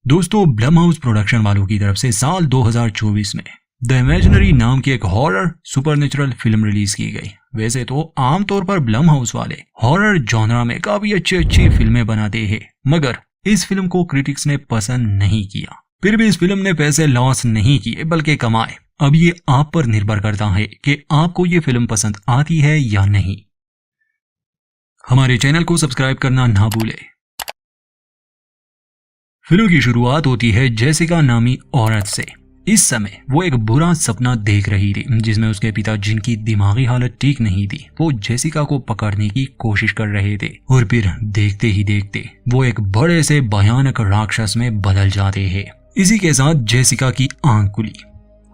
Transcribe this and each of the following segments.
दोस्तों, Blum house production वालों की तरफ से साल 2024 में द इमेजिनरी नाम की एक हॉरर सुपरनेचुरल फिल्म रिलीज की गई। वैसे तो आमतौर पर ब्लम हाउस वाले हॉरर जॉनरा में काफी अच्छी फिल्में बनाते हैं, मगर इस फिल्म को क्रिटिक्स ने पसंद नहीं किया। फिर भी इस फिल्म ने पैसे लॉस नहीं किए बल्कि कमाए। अब ये आप पर निर्भर करता है कि आपको ये फिल्म पसंद आती है या नहीं। हमारे चैनल को सब्सक्राइब करना ना भूले। फिल्म की शुरुआत होती है जेसिका नामी औरत से। इस समय वो एक बुरा सपना देख रही थी जिसमें उसके पिता, जिनकी दिमागी हालत ठीक नहीं थी, वो जेसिका को पकड़ने की कोशिश कर रहे थे और फिर देखते ही देखते वो एक बड़े से भयानक राक्षस में बदल जाते हैं। इसी के साथ जेसिका की आंख खुली।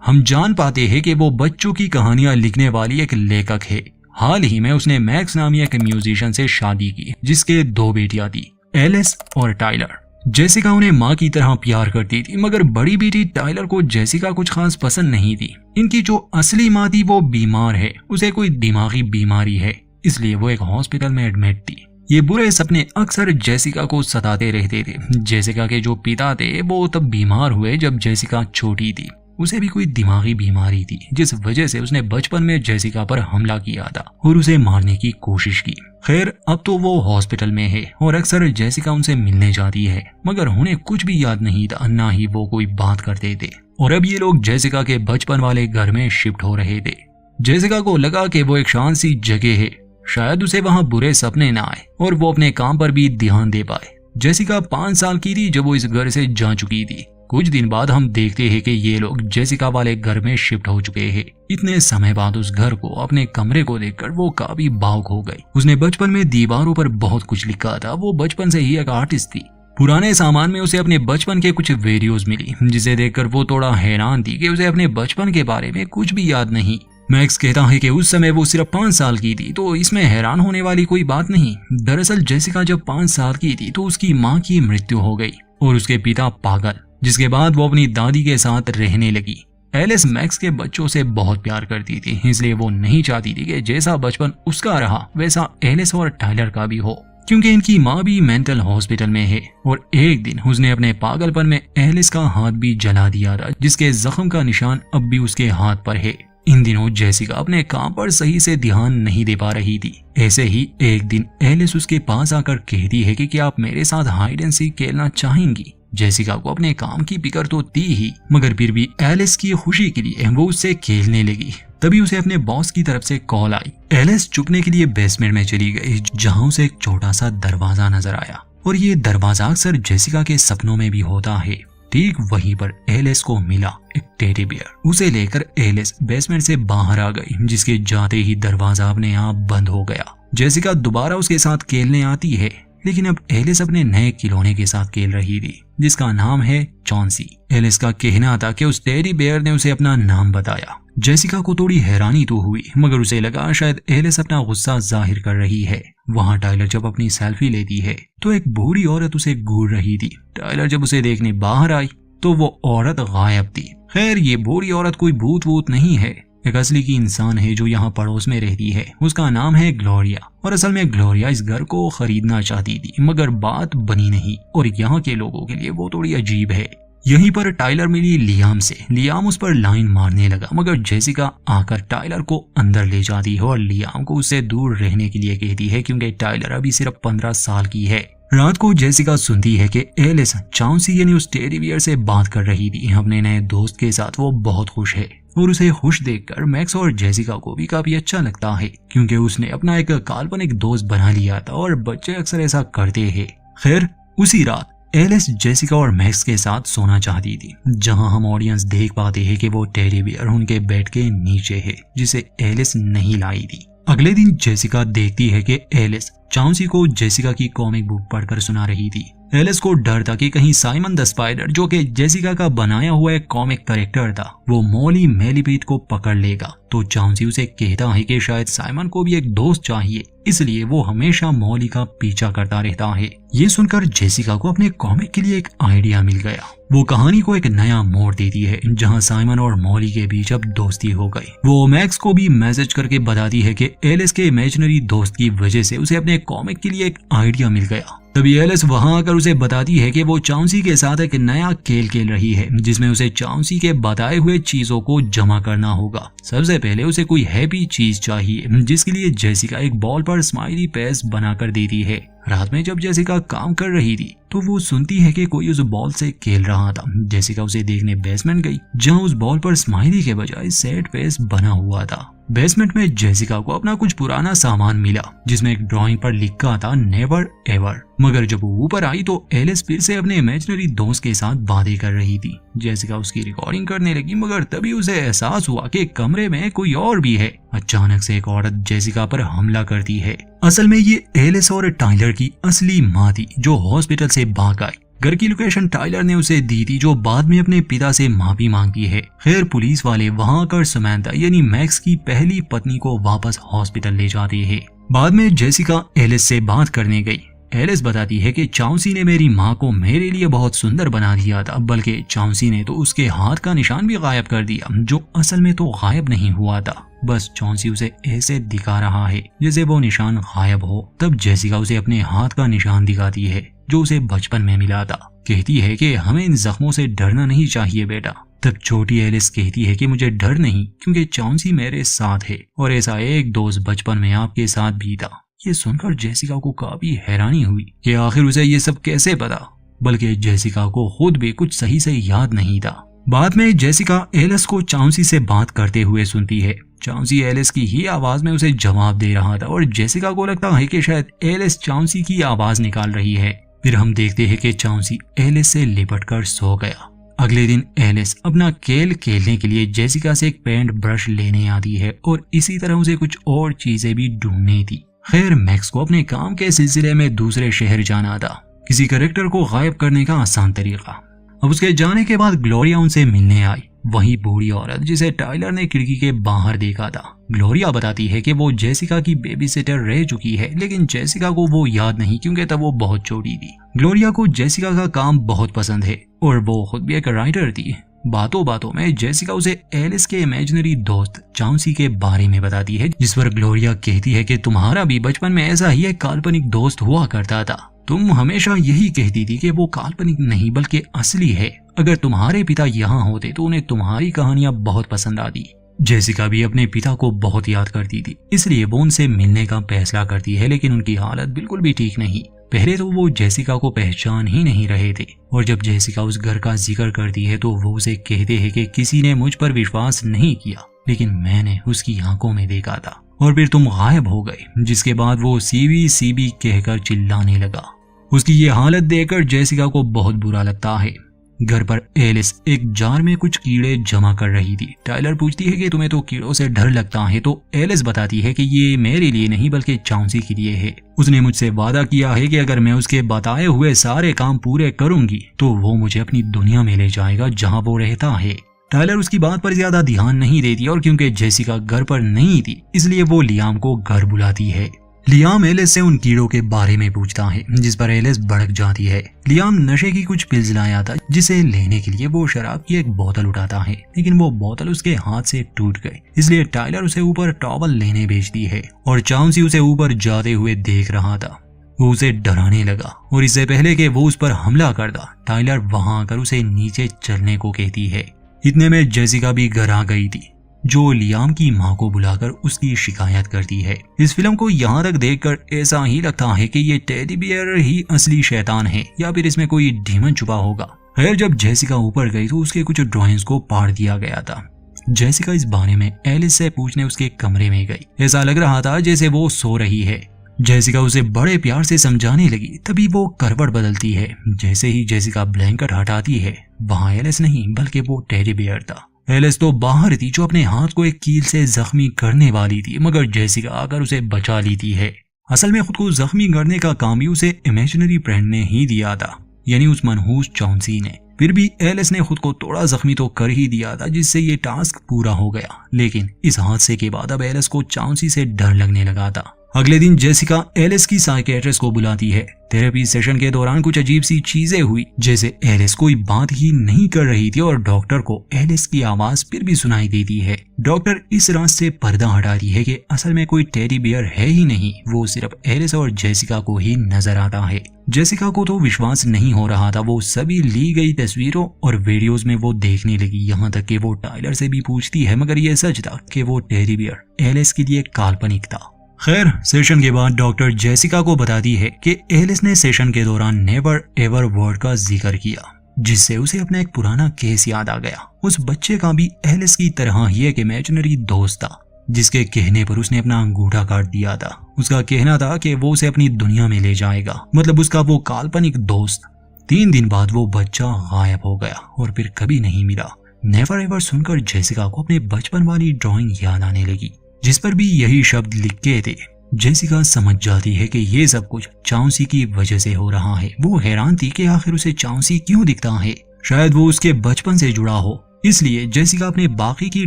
हम जान पाते हैं कि वो बच्चों की कहानियां लिखने वाली एक लेखक है। हाल ही में उसने मैक्स नामी एक म्यूजिशियन से शादी की जिसके 2 बेटियां थी, एलिस और टाइलर। जेसिका उन्हें माँ की तरह प्यार करती थी, मगर बड़ी बेटी टाइलर को जेसिका कुछ खास पसंद नहीं थी। इनकी जो असली माँ थी वो बीमार है, उसे कोई दिमागी बीमारी है, इसलिए वो एक हॉस्पिटल में एडमिट थी। ये बुरे सपने अक्सर जेसिका को सताते रहते थे। जेसिका के जो पिता थे वो तब बीमार हुए जब जेसिका छोटी थी। उसे भी कोई दिमागी बीमारी थी जिस वजह से उसने बचपन में जेसिका पर हमला किया था और उसे मारने की कोशिश की। खैर, अब तो वो हॉस्पिटल में है और अक्सर जेसिका उनसे मिलने जाती है, मगर उन्हें कुछ भी याद नहीं था, ना ही वो कोई बात करते थे। और अब ये लोग जेसिका के बचपन वाले घर में शिफ्ट हो रहे थे। जेसिका को लगा कि वो एक शांत सी जगह है, शायद उसे वहाँ बुरे सपने ना आए और वो अपने काम पर भी ध्यान दे पाए। जेसिका 5 साल की थी जब वो इस घर से जा चुकी थी। कुछ दिन बाद हम देखते हैं कि ये लोग जेसिका वाले घर में शिफ्ट हो चुके हैं। इतने समय बाद उस घर को, अपने कमरे को देखकर वो काफी भावुक हो गई। उसने बचपन में दीवारों पर बहुत कुछ लिखा था। वो बचपन से ही एक आर्टिस्ट थी। पुराने सामान में उसे अपने बचपन के कुछ वीडियोस मिली जिसे देखकर वो थोड़ा हैरान थी कि उसे अपने बचपन के बारे में कुछ भी याद नहीं। मैक्स कहता है कि उस समय वो सिर्फ 5 साल की थी, तो इसमें हैरान होने वाली कोई बात नहीं। दरअसल जेसिका जब 5 साल की थी तो उसकी माँ की मृत्यु हो गई और उसके पिता पागल, जिसके बाद वो अपनी दादी के साथ रहने लगी। एलिस मैक्स के बच्चों से बहुत प्यार करती थी, इसलिए वो नहीं चाहती थी कि जैसा बचपन उसका रहा वैसा एलिस और टाइलर का भी हो, क्योंकि इनकी माँ भी मेंटल हॉस्पिटल में है। और एक दिन उसने अपने पागलपन में एलिस का हाथ भी जला दिया था, जिसके जख्म का निशान अब भी उसके हाथ पर है। इन दिनों जेसिका अपने काम पर सही से ध्यान नहीं दे पा रही थी। ऐसे ही एक दिन एलिस उसके पास आकर कहती है कि क्या आप मेरे साथ हाइड एंड सीक खेलना चाहेंगी। जेसिका को अपने काम की फिक्र तो थी ही, मगर फिर भी एलिस की खुशी के लिए वो उससे खेलने लगी। तभी उसे अपने बॉस की तरफ से कॉल आई। एलिस छुपने के लिए बेसमेंट में चली गई, जहां उसे एक छोटा सा दरवाजा नजर आया और ये दरवाजा अक्सर जेसिका के सपनों में भी होता है। ठीक वहीं पर एलिस को मिला एक टेडी बियर। उसे लेकर एलिस बेसमेंट से बाहर आ गई, जिसके जाते ही दरवाजा अपने आप बंद हो गया। जेसिका दोबारा उसके साथ खेलने आती है, लेकिन अब एलिस अपने नए खिलौने के साथ खेल रही थी जिसका नाम है चॉन्सी। एलिस का कहना था कि उस टेडी बियर ने उसे अपना नाम बताया। जेसिका को थोड़ी हैरानी तो हुई, मगर उसे लगा शायद एलिस अपना गुस्सा जाहिर कर रही है। वहाँ टाइलर जब अपनी सेल्फी लेती है तो एक बूढ़ी औरत उसे घूर रही थी। टाइलर जब उसे देखने बाहर आई तो वो औरत गायब थी। खैर, ये बूढ़ी औरत कोई भूत वूत नहीं है, एक असली की इंसान है जो यहाँ पड़ोस में रहती है। उसका नाम है ग्लोरिया और असल में ग्लोरिया इस घर को खरीदना चाहती थी, मगर बात बनी नहीं और यहाँ के लोगों के लिए वो थोड़ी अजीब है। यहीं पर टाइलर मिली लियाम से। लियाम उस पर लाइन मारने लगा, मगर जेसिका आकर टाइलर को अंदर ले जाती है और लियाम को उससे दूर रहने के लिए कहती है, क्योंकि टाइलर अभी सिर्फ 15 साल की है। रात को जेसिका सुनती है कि एलिस चॉन्सी यानी उस टेडी बियर से बात कर रही थी। अपने नए दोस्त के साथ वो बहुत खुश है और उसे खुश देखकर मैक्स और जेसिका को भी काफी अच्छा लगता है, क्योंकि उसने अपना एक काल्पनिक दोस्त बना लिया था और बच्चे अक्सर ऐसा करते हैं। खैर, उसी रात एलिस जेसिका और मैक्स के साथ सोना चाहती थी, जहां हम ऑडियंस देख पाते हैं कि वो टेडी बियर उनके बेड के नीचे है, जिसे एलिस नहीं लाई थी। अगले दिन जेसिका देखती है कि एलिस चॉन्सी को जेसिका की कॉमिक बुक पढ़कर सुना रही थी। एलिस को डर था कि कहीं साइमन द स्पाइडर, जो कि जेसिका का बनाया हुआ एक कॉमिक कैरेक्टर था, वो मॉली मेलीपीट को पकड़ लेगा तो चाउंसी उसे कहता है कि शायद साइमन को भी एक दोस्त चाहिए, इसलिए वो हमेशा मॉली का पीछा करता रहता है। ये सुनकर जेसिका को अपने कॉमिक के लिए एक आइडिया मिल गया। वो कहानी को एक नया मोड़ देती है, जहां साइमन और मॉली के बीच अब दोस्ती हो गई। वो मैक्स को भी मैसेज करके बताती है कि एलिस के इमेजिनरी दोस्त की वजह से उसे अपने कॉमिक के लिए एक आइडिया मिल गया। तभी एलिस वहां आकर उसे बताती है कि वो चाउंसी के साथ एक नया खेल खेल रही है, जिसमें उसे चाउंसी के बताए हुए चीजों को जमा करना होगा। सबसे पहले उसे कोई हैप्पी चीज चाहिए, जिसके लिए जेसिका एक बॉल पर स्माइली फेस बनाकर देती है। रात में जब जेसिका काम कर रही थी तो वो सुनती है कि कोई उस बॉल से खेल रहा था। जेसिका उसे देखने बेसमेंट गई, जहां उस बॉल पर स्माइली के बजाय सैड फेस बना हुआ था। बेसमेंट में जेसिका को अपना कुछ पुराना सामान मिला, जिसमें एक ड्राइंग पर लिखा था नेवर एवर। मगर जब वो ऊपर आई तो एलिस फिर से अपने इमेजिनरी दोस्त के साथ बातें कर रही थी। जेसिका उसकी रिकॉर्डिंग करने लगी, मगर तभी उसे एहसास हुआ कि कमरे में कोई और भी है। अचानक से एक औरत जेसिका पर हमला करती है। असल में ये एलिस और टाइलर की असली माँ थी, जो हॉस्पिटल से भाग आई। घर की लोकेशन टाइलर ने उसे दी थी, जो बाद में अपने पिता से माफी मांगती है। खैर पुलिस वाले वहां आकर समंथा यानी मैक्स की पहली पत्नी को वापस हॉस्पिटल ले जाते हैं। बाद में जेसिका एलिस से बात करने गई। एलिस बताती है कि चाउंसी ने मेरी माँ को मेरे लिए बहुत सुंदर बना दिया था, बल्कि चाउंसी ने तो उसके हाथ का निशान भी गायब कर दिया, जो असल में तो गायब नहीं हुआ था। बस चाउंसी उसे ऐसे दिखा रहा है जैसे वो निशान गायब हो। तब जेसिका उसे अपने हाथ का निशान दिखाती है, जो उसे बचपन में मिला था। कहती है कि हमें इन जख्मों से डरना नहीं चाहिए बेटा। तब छोटी एलिस कहती है कि मुझे डर नहीं, क्योंकि चाउंसी मेरे साथ है और ऐसा एक दोस्त बचपन में आपके साथ भी था। ये सुनकर जेसिका को काफी हैरानी हुई कि आखिर उसे ये सब कैसे पता, बल्कि जेसिका को खुद भी कुछ सही से याद नहीं था। बाद में जेसिका एलिस को चाउंसी से बात करते हुए सुनती है। चाउंसी एलिस की ही आवाज में उसे जवाब दे रहा था और जेसिका को लगता है कि शायद एलिस चाउंसी की आवाज निकाल रही है। फिर हम देखते हैं कि चाउंसी एलिस से लिपटकर सो गया। अगले दिन एलिस अपना खेल खेलने के लिए जेसिका से एक पेंट ब्रश लेने आती है और इसी तरह उसे कुछ और चीजें भी ढूंढनी थी। खैर मैक्स को अपने काम के सिलसिले में दूसरे शहर जाना था, किसी कैरेक्टर को गायब करने का आसान तरीका। अब उसके जाने के बाद ग्लोरिया उनसे मिलने आई, वही बूढ़ी औरत जिसे टाइलर ने खिड़की के बाहर देखा था। ग्लोरिया बताती है कि वो जेसिका की बेबी सिटर रह चुकी है, लेकिन जेसिका को वो याद नहीं, क्योंकि तब वो बहुत छोटी थी। ग्लोरिया को जेसिका का काम बहुत पसंद है और वो खुद भी एक राइटर थी। बातों बातों में जेसिका उसे एलिस के इमेजिनरी दोस्त चाउंसी के बारे में बताती है, जिस पर ग्लोरिया कहती है कि तुम्हारा भी बचपन में ऐसा ही एक काल्पनिक दोस्त हुआ करता था। तुम हमेशा यही कहती थी कि वो काल्पनिक नहीं बल्कि असली है। अगर तुम्हारे पिता यहाँ होते तो उन्हें तुम्हारी कहानियां बहुत पसंद आती। जेसिका भी अपने पिता को बहुत याद करती थी, इसलिए वो उनसे मिलने का फैसला करती है, लेकिन उनकी हालत बिल्कुल भी ठीक नहीं। पहले तो वो जेसिका को पहचान ही नहीं रहे थे और जब जेसिका उस घर का जिक्र करती है तो वो उसे कहते हैं कि किसी ने मुझ पर विश्वास नहीं किया, लेकिन मैंने उसकी आंखों में देखा था और फिर तुम गायब हो गए। जिसके बाद वो सीबी सीबी कहकर चिल्लाने लगा। उसकी ये हालत देखकर जेसिका को बहुत बुरा लगता है। घर पर एलिस एक जार में कुछ कीड़े जमा कर रही थी। टाइलर पूछती है कि तुम्हें तो कीड़ों से डर लगता है, तो एलिस बताती है कि ये मेरे लिए नहीं बल्कि चाउंसी के लिए है। उसने मुझसे वादा किया है कि अगर मैं उसके बताए हुए सारे काम पूरे करूंगी तो वो मुझे अपनी दुनिया में ले जाएगा जहां वो रहता है। टाइलर उसकी बात पर ज्यादा ध्यान नहीं देती और क्योंकि जेसिका घर पर नहीं थी इसलिए वो लियाम को घर बुलाती है। लियाम एलिस से उन कीड़ों के बारे में पूछता है, जिस पर एलिस भड़क जाती है। लियाम नशे की कुछ पिल्स लाया था, जिसे लेने के लिए वो शराब की एक बोतल उठाता है, लेकिन वो बोतल उसके हाथ से टूट गई। इसलिए टाइलर उसे ऊपर टॉवल लेने भेजती है और चाउंसी उसे ऊपर जाते हुए देख रहा था। वो उसे डराने लगा और इससे पहले कि वो उस पर हमला करता, टाइलर वहां आकर उसे नीचे चलने को कहती है। इतने में जेसिका भी घर आ गई थी, जो लियाम की मां को बुलाकर उसकी शिकायत करती है। इस फिल्म को यहाँ तक देखकर ऐसा ही लगता है कि ये टेडी बियर ही असली शैतान है या फिर इसमें कोई डीमन छुपा होगा। खैर जब जेसिका ऊपर गई तो उसके कुछ ड्राइंग्स को पाड़ दिया गया था। जेसिका इस बारे में एलिस से पूछने उसके कमरे में गई। ऐसा लग रहा था जैसे वो सो रही है। जेसिका उसे बड़े प्यार से समझाने लगी, तभी वो करवट बदलती है। जैसे ही जेसिका ब्लैंकेट हटाती है, वहाँ एलिस नहीं बल्कि वो टेडी बियर था। एलिस तो बाहर थी, जो अपने हाथ को एक कील से जख्मी करने वाली थी, मगर जेसिका आकर उसे बचा लेती है। असल में खुद को जख्मी करने का काम भी उसे इमेजिनरी फ्रेंड ने ही दिया था, यानी उस मनहूस चाउंसी ने। फिर भी एलिस ने खुद को थोड़ा जख्मी तो कर ही दिया था, जिससे ये टास्क पूरा हो गया। लेकिन इस हादसे के बाद अब एलिस को चाउंसी से डर लगने लगा था। अगले दिन जेसिका एलिस की साइकियाट्रिस्ट को बुलाती है। थेरेपी सेशन के दौरान कुछ अजीब सी चीजें हुई, जैसे एलिस कोई बात ही नहीं कर रही थी और डॉक्टर को एलिस की आवाज फिर भी सुनाई देती है। डॉक्टर इस राज से पर्दा हटाती है कि असल में कोई टेडी बियर है ही नहीं, वो सिर्फ एलिस और जेसिका को ही नजर आता है। जेसिका को तो विश्वास नहीं हो रहा था। वो सभी ली गई तस्वीरों और वीडियोस में वो देखने लगी, यहाँ तक कि वो टाइलर से भी पूछती है, मगर ये सच था कि वो टेडी बियर एलिस के लिए काल्पनिक था। खैर, सेशन के बाद डॉक्टर जेसिका को बताती है कि एलिस ने सेशन के दौरान नेवर एवर वर्ड का जिक्र किया, जिससे उसे अपना एक पुराना केस याद आ गया। उस बच्चे का भी एलिस की तरह ही एक इमेजिनरी दोस्त था, जिसके कहने पर उसने अपना अंगूठा काट दिया था। उसका कहना था कि वो उसे अपनी दुनिया में ले जाएगा, मतलब उसका वो काल्पनिक दोस्त। 3 दिन बाद वो बच्चा गायब हो गया और फिर कभी नहीं मिला। नेवर एवर सुनकर जेसिका को अपने बचपन वाली ड्राइंग याद आने लगी, जिस पर भी यही शब्द लिखे थे। जेसिका समझ जाती है कि ये सब कुछ चाउंसी की वजह से हो रहा है। वो हैरान थी कि आखिर उसे चाउंसी क्यों दिखता है। शायद वो उसके बचपन से जुड़ा हो। इसलिए जेसिका अपने बाकी की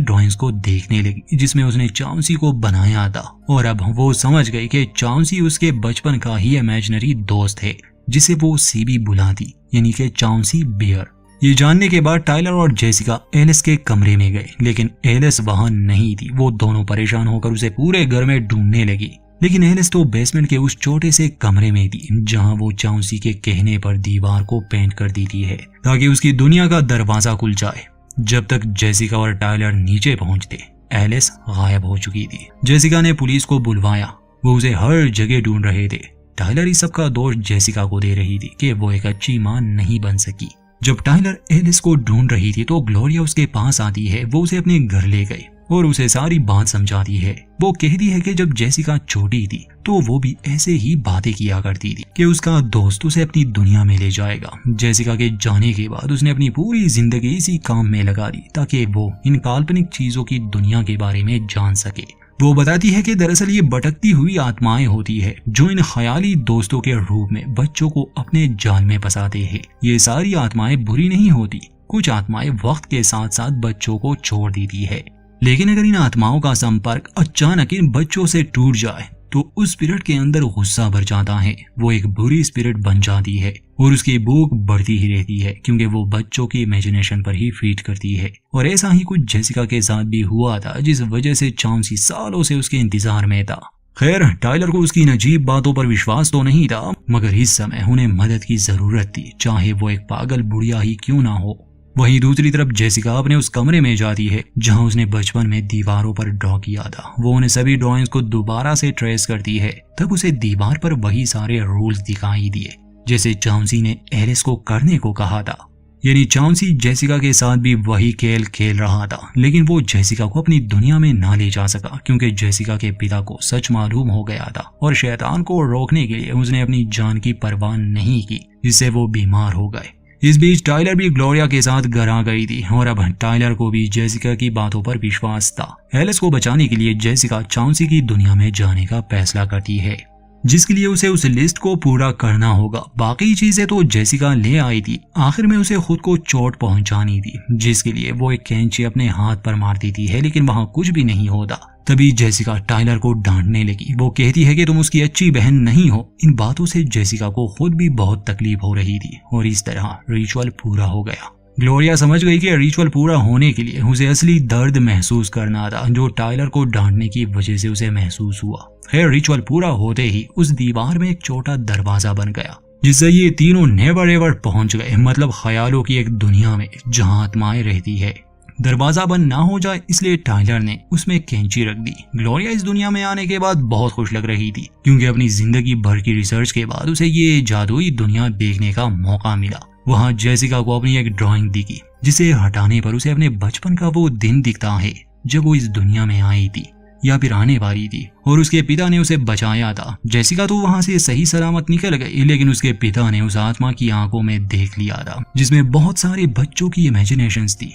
ड्राइंग्स को देखने लगी, जिसमें उसने चाउंसी को बनाया था, और अब वो समझ गई कि चाउंसी उसके बचपन का ही इमेजिनरी दोस्त है, जिसे वो सीबी बुलाती, यानी कि चाउंसी बियर। ये जानने के बाद टाइलर और जेसिका एलिस के कमरे में गए, लेकिन एलिस वहां नहीं थी। वो दोनों परेशान होकर उसे पूरे घर में ढूंढने लगी, लेकिन एलिस तो बेसमेंट के उस छोटे से कमरे में थी, जहां वो चाउंसी के कहने पर दीवार को पेंट कर देती है ताकि उसकी दुनिया का दरवाजा खुल जाए। जब तक जेसिका और टाइलर नीचे पहुंचते, एलिस गायब हो चुकी थी। जेसिका ने पुलिस को बुलवाया। वो उसे हर जगह ढूंढ रहे थे। टाइलर इस सब का दोष जेसिका को दे रही थी कि वो एक अच्छी मां नहीं बन सकी। जब टाइलर एलिस को ढूंढ रही थी तो ग्लोरिया उसके पास आती है। वो उसे अपने घर ले गई और उसे सारी बात समझाती है। वो कहती है कि जब जेसिका छोटी थी तो वो भी ऐसे ही बातें किया करती थी कि उसका दोस्त उसे अपनी दुनिया में ले जाएगा। जेसिका के जाने के बाद उसने अपनी पूरी जिंदगी इसी काम में लगा दी ताकि वो इन काल्पनिक चीजों की दुनिया के बारे में जान सके। वो बताती है कि दरअसल ये भटकती हुई आत्माएं होती है जो इन ख्याली दोस्तों के रूप में बच्चों को अपने जाल में फंसाते हैं। ये सारी आत्माएं बुरी नहीं होती। कुछ आत्माएं वक्त के साथ साथ बच्चों को छोड़ देती है, लेकिन अगर इन आत्माओं का संपर्क अचानक इन बच्चों से टूट जाए तो उस स्पिरिट के अंदर गुस्सा भर जाता है। वो एक बुरी स्पिरिट बन जाती है और उसकी भूख बढ़ती ही रहती है, क्योंकि वो बच्चों की इमेजिनेशन पर ही फीड करती है। और ऐसा ही कुछ जेसिका के साथ भी हुआ था, जिस वजह से चाउंसी सालों से उसके इंतजार में था। खैर, टाइलर को उसकी इन अजीब बातों पर विश्वास तो नहीं था, मगर इस समय उन्हें मदद की जरूरत थी, चाहे वो एक पागल बुढ़िया ही क्यों ना हो। वहीं दूसरी तरफ जेसिका अपने उस कमरे में जाती है जहां उसने बचपन में दीवारों पर ड्रॉ किया था। वो उन्हें सभी ड्राइंग्स को दोबारा से ट्रेस करती है। तब उसे दीवार पर वही सारे रूल्स दिखाई दिए जैसे चाउंसी ने एलिस को करने को कहा था। यानी चाउंसी जेसिका के साथ भी वही खेल खेल रहा था, लेकिन वो जेसिका को अपनी दुनिया में ना ले जा सका क्योंकि जेसिका के पिता को सच मालूम हो गया था और शैतान को रोकने के लिए उसने अपनी जान की परवाह नहीं की, जिससे वो बीमार हो गए। इस बीच टाइलर भी ग्लोरिया के साथ घर आ गई थी और अब टाइलर को भी जेसिका की बातों पर विश्वास था। एलिस को बचाने के लिए जेसिका चाउंसी की दुनिया में जाने का फैसला करती है, जिसके लिए उसे उस लिस्ट को पूरा करना होगा। बाकी चीजें तो जेसिका ले आई थी, आखिर में उसे खुद को चोट पहुंचानी थी, जिसके लिए वो एक कैंची अपने हाथ पर मार देती है, लेकिन वहां कुछ भी नहीं होता। तभी जेसिका टाइलर को डांटने लगी। वो कहती है कि तुम उसकी अच्छी बहन नहीं हो। इन बातों से जेसिका को खुद भी बहुत तकलीफ हो रही थी और इस तरह रिचुअल पूरा हो गया। ग्लोरिया समझ गई कि रिचुअल पूरा होने के लिए उसे असली दर्द महसूस करना था जो टाइलर को डांटने की वजह से उसे महसूस हुआ। खैर, रिचुअल पूरा होते ही उस दीवार में एक छोटा दरवाजा बन गया, जिससे ये तीनों नेवर एवर पहुंच गए, मतलब ख्यालों की एक दुनिया में जहां आत्माएं रहती है। दरवाजा बंद ना हो जाए इसलिए टाइलर ने उसमें कैंची रख दी। ग्लोरिया इस दुनिया में आने के बाद बहुत खुश लग रही थी क्योंकि अपनी जिंदगी भर की रिसर्च के बाद उसे ये जादुई दुनिया देखने का मौका मिला। वहां जेसिका को अपनी एक ड्राइंग दिखी जिसे हटाने पर उसे अपने बचपन का वो दिन दिखता है जब वो इस दुनिया में आई थी या फिर आने वाली थी और उसके पिता ने उसे बचाया था। जेसिका तो वहां से सही सलामत निकल गई, लेकिन उसके पिता ने उस आत्मा की आंखों में देख लिया था जिसमें बहुत सारे बच्चों की इमेजिनेशंस थी।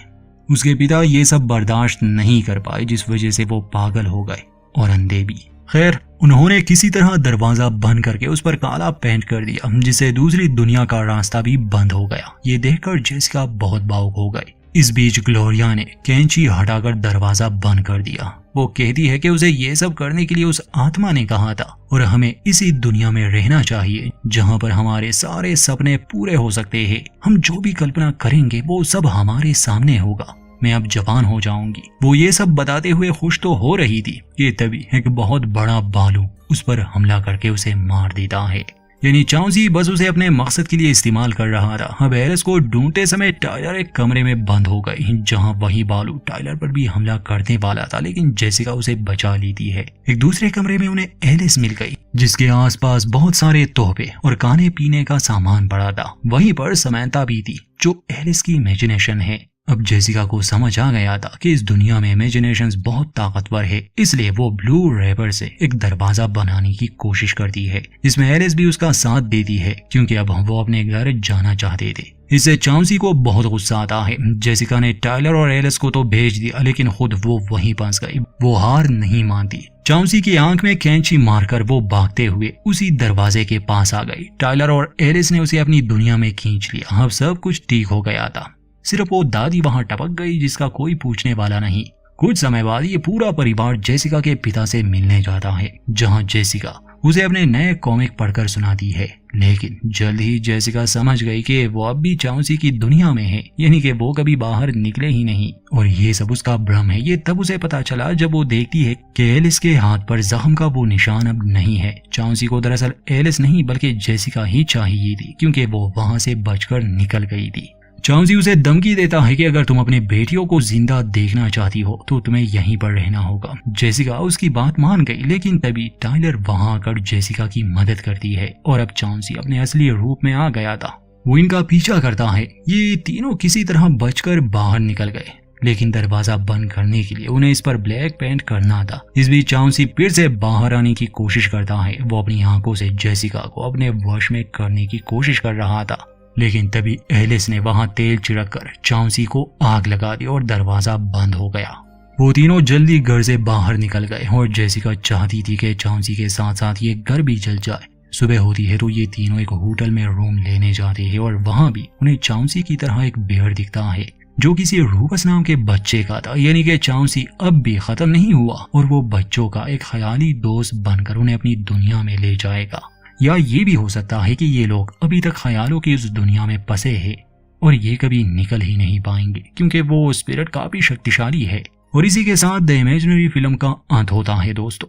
उसके पिता ये सब बर्दाश्त नहीं कर पाए, जिस वजह से वो पागल हो गए और अंधे भी। खैर, उन्होंने किसी तरह दरवाजा बंद करके उस पर काला पेंट कर दिया, जिससे दूसरी दुनिया का रास्ता भी बंद हो गया। ये देखकर जेसिका बहुत भावुक हो गई। इस बीच ग्लोरिया ने कैंची हटाकर दरवाजा बंद कर दिया। वो कहती है कि उसे ये सब करने के लिए उस आत्मा ने कहा था और हमें इसी दुनिया में रहना चाहिए जहाँ पर हमारे सारे सपने पूरे हो सकते हैं। हम जो भी कल्पना करेंगे वो सब हमारे सामने होगा। मैं अब जवान हो जाऊंगी। वो ये सब बताते हुए खुश तो हो रही थी कि तभी एक बहुत बड़ा भालू उस पर हमला करके उसे मार देता है। यानी चाउसी बस उसे अपने मकसद के लिए इस्तेमाल कर रहा था। अब एलिस को ढूंढते समय टाइलर एक कमरे में बंद हो गई, जहां वही भालू टाइलर पर भी हमला करने वाला था, लेकिन जेसिका उसे बचा लेती है। एक दूसरे कमरे में उन्हें एलिस मिल गई, जिसके आसपास बहुत सारे तोहफे और खाने पीने का सामान पड़ा था। वहीं पर समंथा भी थी, जो एलिस की इमेजिनेशन है। अब जेसिका को समझ आ गया था कि इस दुनिया में इमेजिनेशंस बहुत ताकतवर है, इसलिए वो ब्लू रैपर से एक दरवाजा बनाने की कोशिश करती है, जिसमें एलिस भी उसका साथ देती है, क्योंकि अब वो अपने घर जाना चाहते थे। इससे चाउसी को बहुत गुस्सा आता है। जेसिका ने टाइलर और एलिस को तो भेज दिया, लेकिन खुद वो वहीं फंस गई। वो हार नहीं मानती। चाउसी की आंख में कैंची मारकर वो भागते हुए उसी दरवाजे के पास आ गई। टाइलर और एलिस ने उसे अपनी दुनिया में खींच लिया। अब सब कुछ ठीक हो गया था। सिर्फ वो दादी वहां टपक गई, जिसका कोई पूछने वाला नहीं। कुछ समय बाद ये पूरा परिवार जेसिका के पिता से मिलने जाता है, जहां जेसिका उसे अपने नए कॉमिक पढ़कर सुनाती है। लेकिन जल्द ही जेसिका समझ गई कि वो अब भी चाउसी की दुनिया में है, यानी कि वो कभी बाहर निकले ही नहीं और ये सब उसका भ्रम है। ये तब उसे पता चला जब वो देखती है कि एलिस के हाथ पर जख्म का वो निशान अब नहीं है। चाउसी को दरअसल एलिस नहीं बल्कि जेसिका ही चाहिए थी, क्योंकि वो वहां से बचकर निकल गई थी। चाउसी उसे धमकी देता है कि अगर तुम अपनी बेटियों को जिंदा देखना चाहती हो तो तुम्हें यहीं पर रहना होगा। जेसिका उसकी बात मान गई, लेकिन तभी टाइलर वहां आकर जेसिका की मदद करती है और अब चाउसी अपने असली रूप में आ गया था। वो इनका पीछा करता है। ये तीनों किसी तरह बचकर बाहर निकल गए, लेकिन दरवाजा बंद करने के लिए उन्हें इस पर ब्लैक पेंट करना था। इस बीच चाउसी फिर से बाहर आने की कोशिश करता है। वो अपनी आंखों से जेसिका को अपने वश में करने की कोशिश कर रहा था, लेकिन तभी एलिस ने वहां तेल छिड़क कर चाउसी को आग लगा दी और दरवाजा बंद हो गया। वो तीनों जल्दी घर से बाहर निकल गए और जेसिका चाहती थी कि चाउसी के साथ साथ ये घर भी जल जाए। सुबह होती है तो ये तीनों एक होटल में रूम लेने जाते हैं और वहां भी उन्हें चाउसी की तरह एक बेर दिखता है, जो किसी रूबस नाम के बच्चे का था। यानी कि चाउसी अब भी खत्म नहीं हुआ और वो बच्चों का एक ख्याली दोस्त बनकर उन्हें अपनी दुनिया में ले जाएगा। या ये भी हो सकता है कि ये लोग अभी तक ख्यालों की उस दुनिया में फंसे हैं और ये कभी निकल ही नहीं पाएंगे, क्योंकि वो स्पिरिट काफी शक्तिशाली है। और इसी के साथ द इमेजिनरी फिल्म का अंत होता है। दोस्तों,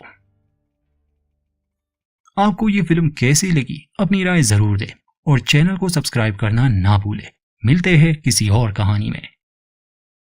आपको ये फिल्म कैसी लगी अपनी राय जरूर दें और चैनल को सब्सक्राइब करना ना भूलें। मिलते हैं किसी और कहानी में।